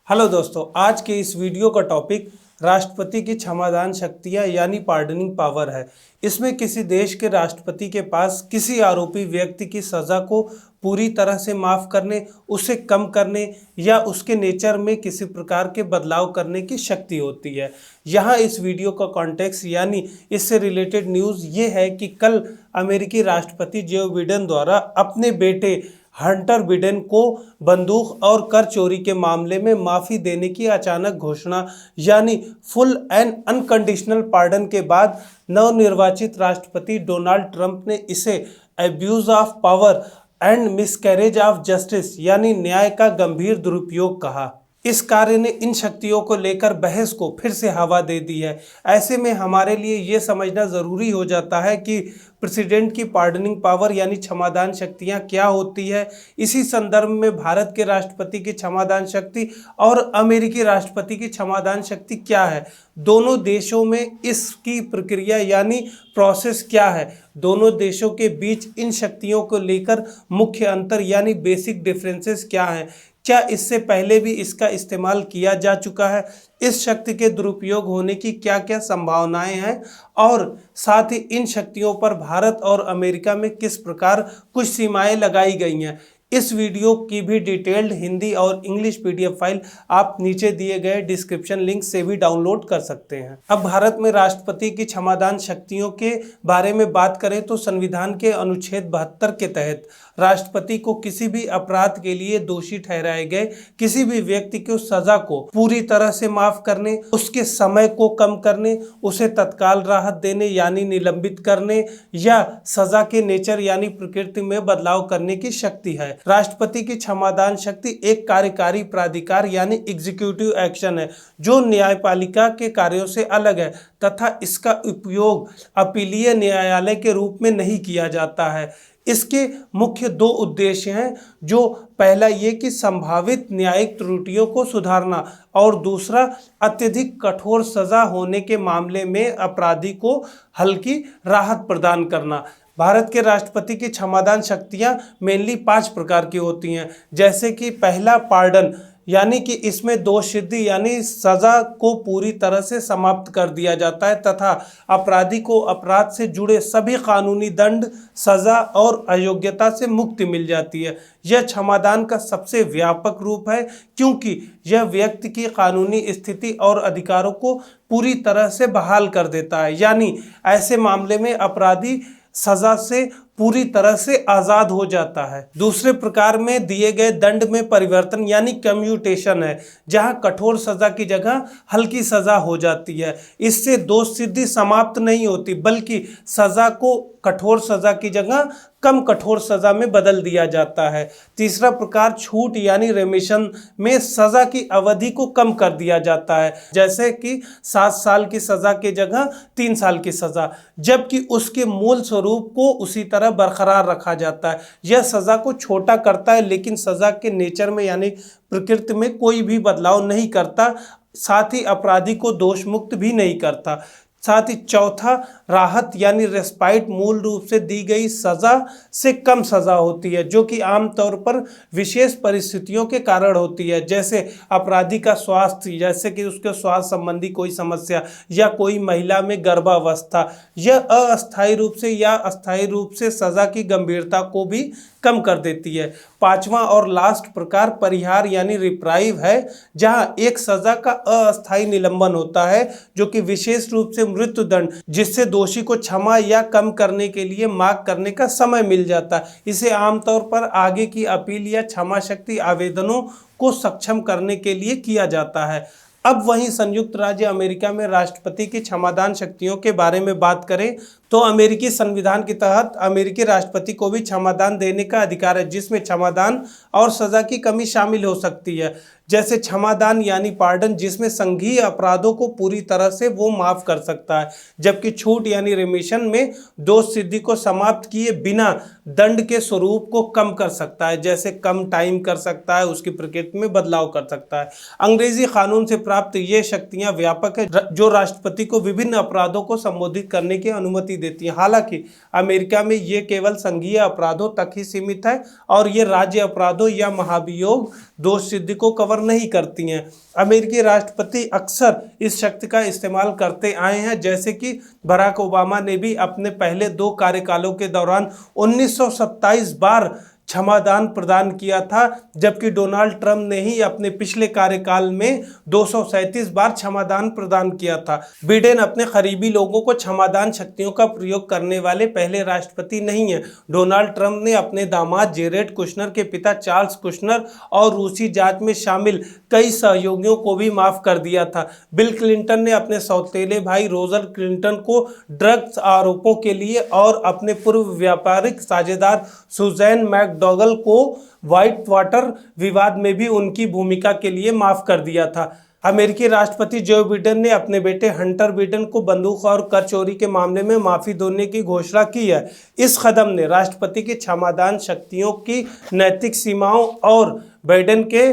Hello दोस्तों, आज के इस वीडियो का टॉपिक राष्ट्रपति की क्षमादान शक्तियां यानी पार्डनिंग पावर है। इसमें किसी देश के राष्ट्रपति के पास किसी आरोपी व्यक्ति की सज़ा को पूरी तरह से माफ़ करने, उसे कम करने या उसके नेचर में किसी प्रकार के बदलाव करने की शक्ति होती है। यहाँ इस वीडियो का कॉन्टेक्स्ट यानी इससे रिलेटेड न्यूज़ ये है कि कल अमेरिकी राष्ट्रपति जो बिडेन द्वारा अपने बेटे हंटर बिडेन को बंदूक और कर चोरी के मामले में माफ़ी देने की अचानक घोषणा यानी फुल एंड अनकंडीशनल पार्डन के बाद नवनिर्वाचित राष्ट्रपति डोनाल्ड ट्रंप ने इसे abuse of power and miscarriage of justice यानी न्याय का गंभीर दुरुपयोग कहा। इस कार्य ने इन शक्तियों को लेकर बहस को फिर से हवा दे दी है। ऐसे में हमारे लिए ये समझना ज़रूरी हो जाता है कि प्रेसिडेंट की पार्डनिंग पावर यानी क्षमादान शक्तियाँ क्या होती है। इसी संदर्भ में भारत के राष्ट्रपति की क्षमादान शक्ति और अमेरिकी राष्ट्रपति की क्षमादान शक्ति क्या है, दोनों देशों में इसकी प्रक्रिया यानी प्रोसेस क्या है, दोनों देशों के बीच इन शक्तियों को लेकर मुख्य अंतर यानी बेसिक डिफरेंसेस क्या हैं, क्या इससे पहले भी इसका इस्तेमाल किया जा चुका है, इस शक्ति के दुरुपयोग होने की क्या क्या संभावनाएं हैं और साथ ही इन शक्तियों पर भारत और अमेरिका में किस प्रकार कुछ सीमाएं लगाई गई हैं। इस वीडियो की भी डिटेल्ड हिंदी और इंग्लिश पीडीएफ फाइल आप नीचे दिए गए डिस्क्रिप्शन लिंक से भी डाउनलोड कर सकते हैं। अब भारत में राष्ट्रपति की क्षमादान शक्तियों के बारे में बात करें तो संविधान के अनुच्छेद 72 के तहत राष्ट्रपति को किसी भी अपराध के लिए दोषी ठहराए गए किसी भी व्यक्ति को सजा को पूरी तरह से माफ करने, उसके समय को कम करने, उसे तत्काल राहत देने यानी निलंबित करने या सजा के नेचर यानी प्रकृति में बदलाव करने की शक्ति है। राष्ट्रपति की क्षमादान शक्ति एक कार्यकारी प्राधिकार यानी एग्जीक्यूटिव एक्शन है जो न्यायपालिका के कार्यों से अलग है तथा इसका उपयोग अपीलीय न्यायालय के रूप में नहीं किया जाता है। इसके मुख्य दो उद्देश्य हैं, जो पहला ये कि संभावित न्यायिक त्रुटियों को सुधारना और दूसरा अत्यधिक कठोर सजा होने के मामले में अपराधी को हल्की राहत प्रदान करना। भारत के राष्ट्रपति की क्षमादान शक्तियाँ मेनली 5 प्रकार की होती हैं, जैसे कि पहला पार्डन यानी कि इसमें दोष सिद्धि यानी सज़ा को पूरी तरह से समाप्त कर दिया जाता है तथा अपराधी को अपराध से जुड़े सभी कानूनी दंड, सज़ा और अयोग्यता से मुक्ति मिल जाती है। यह क्षमादान का सबसे व्यापक रूप है क्योंकि यह व्यक्ति की कानूनी स्थिति और अधिकारों को पूरी तरह से बहाल कर देता है, यानी ऐसे मामले में अपराधी सजा से पूरी तरह से आज़ाद हो जाता है। दूसरे प्रकार में दिए गए दंड में परिवर्तन यानी कम्यूटेशन है, जहां कठोर सजा की जगह हल्की सजा हो जाती है। इससे दोष सिद्धि समाप्त नहीं होती बल्कि सजा को कठोर सजा की जगह कम कठोर सजा में बदल दिया जाता है। तीसरा प्रकार छूट यानी रेमिशन में सजा की अवधि को कम कर दिया जाता है, जैसे कि 7 साल की सजा की जगह 3 साल की सजा, जबकि उसके मूल स्वरूप को उसी तरह बरकरार रखा जाता है। यह सजा को छोटा करता है लेकिन सजा के नेचर में यानी प्रकृति में कोई भी बदलाव नहीं करता, साथ ही अपराधी को दोष मुक्त भी नहीं करता। साथ ही चौथा राहत यानी रेस्पाइट मूल रूप से दी गई सजा से कम सजा होती है, जो कि आमतौर पर विशेष परिस्थितियों के कारण होती है, जैसे अपराधी का स्वास्थ्य, जैसे कि उसके स्वास्थ्य संबंधी कोई समस्या या कोई महिला में गर्भावस्था। यह अस्थायी रूप से या अस्थायी रूप से सजा की गंभीरता को भी कम कर देती है। पांचवा और लास्ट प्रकार परिहार यानी रिप्राइव है, जहां एक सजा का अस्थायी निलंबन होता है, जो कि विशेष रूप से मृत्यु दंड, जिससे दोषी को क्षमा या कम करने के लिए मांग करने का समय मिल जाता है। इसे आमतौर पर आगे की अपील या क्षमा शक्ति आवेदनों को सक्षम करने के लिए किया जाता है। अब वहीं संयुक्त राज्य अमेरिका में राष्ट्रपति की क्षमादान शक्तियों के बारे में बात करें तो अमेरिकी संविधान के तहत अमेरिकी राष्ट्रपति को भी क्षमादान देने का अधिकार है, जिसमें क्षमादान और सजा की कमी शामिल हो सकती है। जैसे क्षमादान यानी पार्डन, जिसमें संघीय अपराधों को पूरी तरह से वो माफ़ कर सकता है, जबकि छूट यानी रिमिशन में दोष सिद्धि को समाप्त किए बिना दंड के स्वरूप को कम कर सकता है, जैसे कम टाइम कर सकता है, उसकी प्रकृति में बदलाव कर सकता है। अंग्रेजी कानून से प्राप्त ये शक्तियाँ व्यापक है जो राष्ट्रपति को विभिन्न अपराधों को संबोधित करने की अनुमति अनुमति देती हैं। हालांकि अमेरिका में ये केवल संघीय अपराधों तक ही सीमित है और ये राज्य अपराधों या महाभियोग दोष सिद्धि को कवर नहीं करती हैं। अमेरिकी राष्ट्रपति अक्सर इस शक्ति का इस्तेमाल करते आए हैं, जैसे कि बराक ओबामा ने भी अपने पहले 2 कार्यकालों के दौरान 1927 बार क्षमादान प्रदान किया था, जबकि डोनाल्ड ट्रंप ने ही अपने पिछले कार्यकाल में 237 बार क्षमादान प्रदान किया था। बिडेन अपने करीबी लोगों को क्षमादान शक्तियों का प्रयोग करने वाले पहले राष्ट्रपति नहीं हैं। डोनाल्ड ट्रंप ने अपने दामाद जेरेड कुशनर के पिता चार्ल्स कुशनर और रूसी जांच में शामिल कई सहयोगियों को भी माफ कर दिया था। बिल क्लिंटन ने अपने सौतेले भाई रोजर क्लिंटन को ड्रग्स आरोपों के लिए और अपने पूर्व व्यापारिक साझेदार सुजैन मैकडॉगल को व्हाइट वाटर विवाद में भी उनकी भूमिका के लिए माफ कर दिया था। अमेरिकी राष्ट्रपति जो बिडेन ने अपने बेटे हंटर बिडेन को बंदूक और कर चोरी के मामले में माफी देने की घोषणा की है। इस कदम ने राष्ट्रपति की क्षमादान शक्तियों की नैतिक सीमाओं और बिडेन के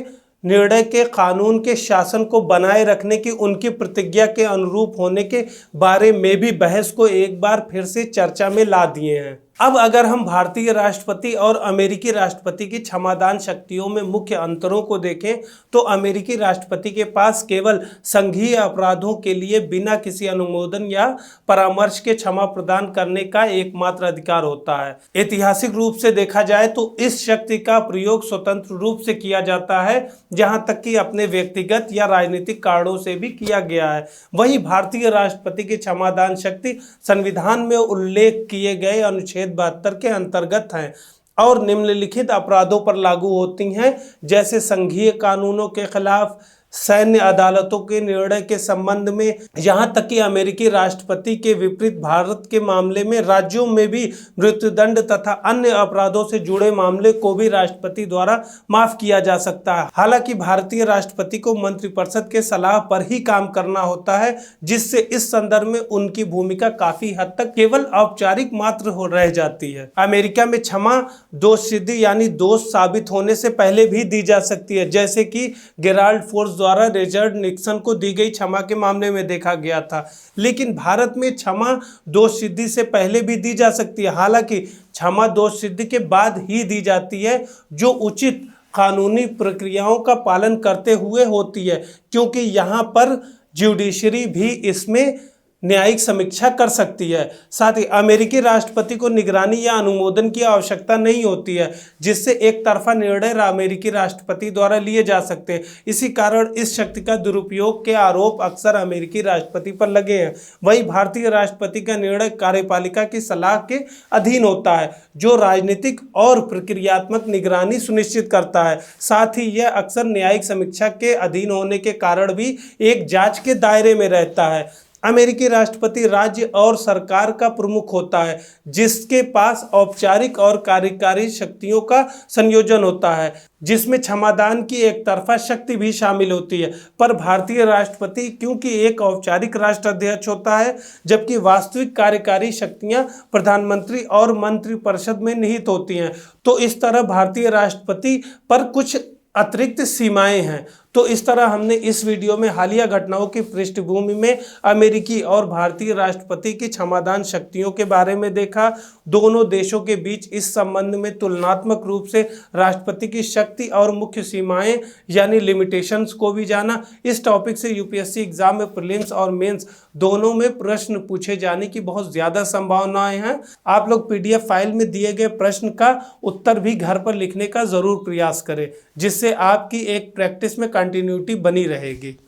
निर्णय के कानून के शासन को बनाए रखने की उनकी प्रतिज्ञा के अनुरूप होने के बारे में भी बहस को एक बार फिर से चर्चा में ला दिए हैं। अब अगर हम भारतीय राष्ट्रपति और अमेरिकी राष्ट्रपति की क्षमादान शक्तियों में मुख्य अंतरों को देखें तो अमेरिकी राष्ट्रपति के पास केवल संघीय अपराधों के लिए बिना किसी अनुमोदन या परामर्श के क्षमा प्रदान करने का एकमात्र अधिकार होता है। ऐतिहासिक रूप से देखा जाए तो इस शक्ति का प्रयोग स्वतंत्र रूप से किया जाता है, जहां तक कि अपने व्यक्तिगत या राजनीतिक कारणों से भी किया गया है। वहीं भारतीय राष्ट्रपति की क्षमादान शक्ति संविधान में उल्लेख किए गए अनुच्छेद 72 के अंतर्गत हैं और निम्नलिखित अपराधों पर लागू होती हैं, जैसे संघीय कानूनों के खिलाफ, सैन्य अदालतों के निर्णय के संबंध में, यहाँ तक कि अमेरिकी राष्ट्रपति के विपरीत भारत के मामले में राज्यों में भी मृत्युदंड तथा अन्य अपराधों से जुड़े मामले को भी राष्ट्रपति द्वारा माफ किया जा सकता है। हालांकि भारतीय राष्ट्रपति को मंत्रिपरिषद के सलाह पर ही काम करना होता है, जिससे इस संदर्भ में उनकी भूमिका काफी हद तक केवल औपचारिक मात्र हो रह जाती है। अमेरिका में क्षमा दोष सिद्धि यानी दोष साबित होने से पहले भी दी जा सकती है, जैसे कि गेराल्ड फोर्स द्वारा रिचर्ड निक्सन को दी गई क्षमा के मामले में देखा गया था। लेकिन भारत में क्षमा दोष सिद्धि से पहले भी दी जा सकती है। हालांकि क्षमा दोष सिद्धि के बाद ही दी जाती है, जो उचित कानूनी प्रक्रियाओं का पालन करते हुए होती है, क्योंकि यहाँ पर ज्यूडिशरी भी इसमें न्यायिक समीक्षा कर सकती है। साथ ही अमेरिकी राष्ट्रपति को निगरानी या अनुमोदन की आवश्यकता नहीं होती है, जिससे एक तरफा निर्णय अमेरिकी राष्ट्रपति द्वारा लिए जा सकते हैं। इसी कारण इस शक्ति का दुरुपयोग के आरोप अक्सर अमेरिकी राष्ट्रपति पर लगे हैं। वहीं भारतीय राष्ट्रपति का निर्णय कार्यपालिका की सलाह के अधीन होता है, जो राजनीतिक और प्रक्रियात्मक निगरानी सुनिश्चित करता है। साथ ही यह अक्सर न्यायिक समीक्षा के अधीन होने के कारण भी एक जांच के दायरे में रहता है। अमेरिकी राष्ट्रपति राज्य और सरकार का प्रमुख होता है, जिसके पास औपचारिक और कार्यकारी शक्तियों का संयोजन होता है, जिसमें क्षमादान की एक तरफा शक्ति भी शामिल होती है। पर भारतीय राष्ट्रपति क्योंकि एक औपचारिक राष्ट्राध्यक्ष होता है, जबकि वास्तविक कार्यकारी शक्तियां प्रधानमंत्री और मंत्रिपरिषद में निहित होती हैं, तो इस तरह भारतीय राष्ट्रपति पर कुछ अतिरिक्त सीमाएं हैं। तो इस तरह हमने इस वीडियो में हालिया घटनाओं की पृष्ठभूमि में अमेरिकी और भारतीय राष्ट्रपति की क्षमादान शक्तियों के बारे में देखा। दोनों देशों के बीच इस संबंध में तुलनात्मक रूप से राष्ट्रपति की शक्ति और मुख्य सीमाएं यानी लिमिटेशंस को भी जाना। इस टॉपिक से यूपीएससी एग्जाम में प्रीलिम्स और मेंस दोनों में प्रश्न पूछे जाने की बहुत ज़्यादा संभावनाएं हैं। आप लोग पीडीएफ फाइल में दिए गए प्रश्न का उत्तर भी घर पर लिखने का ज़रूर प्रयास करें, जिससे आपकी एक प्रैक्टिस में कंटिन्यूटी बनी रहेगी।